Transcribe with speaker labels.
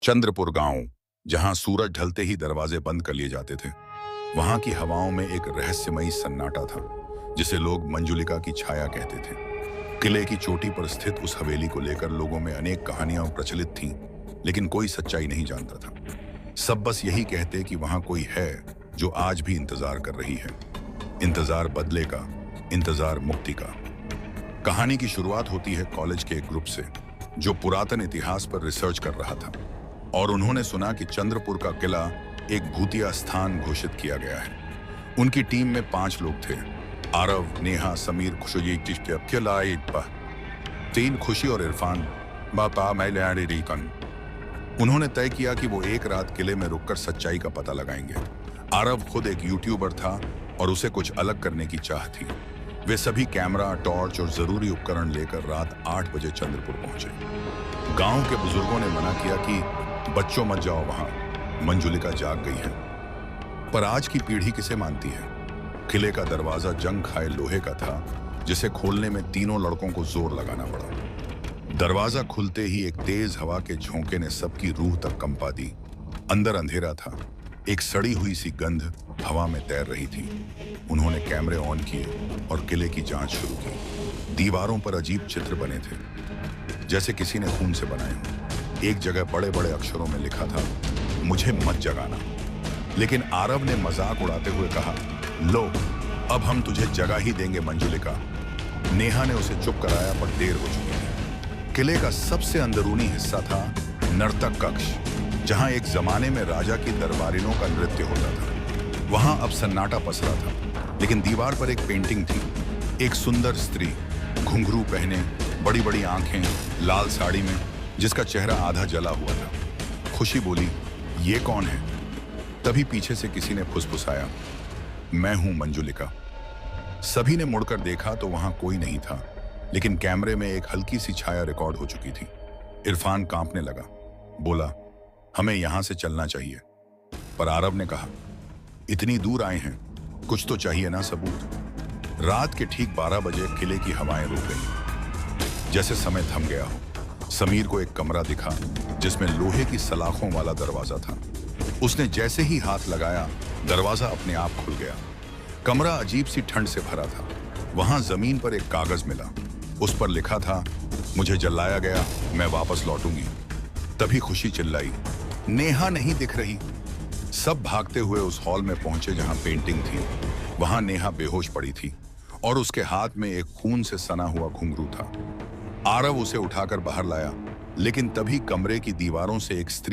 Speaker 1: चंद्रपुर गांव, जहां सूरज ढलते ही दरवाजे बंद कर लिए जाते थे। वहां की हवाओं में एक रहस्यमयी सन्नाटा था, जिसे लोग मंजुलिका की छाया कहते थे। किले की चोटी पर स्थित उस हवेली को लेकर लोगों में अनेक कहानियां प्रचलित थीं, लेकिन कोई सच्चाई नहीं जानता था। सब बस यही कहते कि वहां कोई है जो आज भी इंतजार कर रही है। इंतजार बदले का, इंतजार मुक्ति का। कहानी की शुरुआत होती है कॉलेज के एक ग्रुप से, जो पुरातन इतिहास पर रिसर्च कर रहा था, और उन्होंने सुना कि चंद्रपुर का किला एक भूतिया स्थान घोषित किया गया है। उनकी टीम में 5 लोग थे: आरव, नेहा, समीर, खुशी, तीन खुशी और इरफान। उन्होंने तय किया कि वो एक रात किले में रुककर सच्चाई का पता लगाएंगे। आरव खुद एक यूट्यूबर था और उसे कुछ अलग करने की चाह थी। वे सभी कैमरा, टॉर्च और जरूरी उपकरण लेकर रात 8 बजे चंद्रपुर पहुंचे। गांव के बुजुर्गों ने मना किया कि बच्चों मत जाओ वहां, मंजुलिका जाग गई है। पर आज की पीढ़ी किसे मानती है? किले का दरवाजा जंग खाए लोहे का था, जिसे खोलने में तीनों लड़कों को जोर लगाना पड़ा। दरवाजा खुलते ही एक तेज हवा के झोंके ने सबकी रूह तक कंपा दी। अंदर अंधेरा था, एक सड़ी हुई सी गंध हवा में तैर रही थी। उन्होंने कैमरे ऑन किए और किले की जांच शुरू की। दीवारों पर अजीब चित्र बने थे, जैसे किसी ने खून से बनाए हों। एक जगह बड़े बड़े अक्षरों में लिखा था, मुझे मत जगाना। लेकिन आरव ने मजाक उड़ाते हुए कहा, लो, अब हम तुझे जगा ही देंगे मंजुलिका। नेहा ने उसे चुप कराया, पर देर हो चुकी थी। किले का सबसे अंदरूनी हिस्सा था नर्तक कक्ष, जहां एक जमाने में राजा की दरबारिनों का नृत्य होता था। वहां अब सन्नाटा पसरा था, लेकिन दीवार पर एक पेंटिंग थी। एक सुंदर स्त्री, घुंघरू पहने, बड़ी बड़ी आंखें, लाल साड़ी में, जिसका चेहरा आधा जला हुआ था। खुशी बोली, ये कौन है? तभी पीछे से किसी ने फुसफुसाया, मैं हूं मंजुलिका। सभी ने मुड़कर देखा तो वहां कोई नहीं था, लेकिन कैमरे में एक हल्की सी छाया रिकॉर्ड हो चुकी थी। इरफान कांपने लगा, बोला, हमें यहां से चलना चाहिए। पर आरव ने कहा, इतनी दूर आए हैं, कुछ तो चाहिए ना सबूत। रात के ठीक 12 बजे किले की हवाएं रुक गईं, जैसे समय थम गया हो। समीर को एक कमरा दिखा, जिसमें लोहे की सलाखों वाला दरवाजा था। उसने जैसे ही हाथ लगाया, दरवाजा अपने आप खुल गया। कमरा अजीब सी ठंड से भरा था। वहां जमीन पर एक कागज मिला। उस पर लिखा था, मुझे जलाया गया, मैं वापस लौटूंगी। तभी खुशी चिल्लाई, नेहा नहीं दिख रही। सब भागते हुए उस हॉल में पहुंचे जहां पेंटिंग थी। वहां नेहा बेहोश पड़ी थी और उसके हाथ में एक खून से सना हुआ घुंघरू था। आरव उसे उठाकर बाहर लाया, लेकिन तभी कमरे की दीवारों से एक स्त्री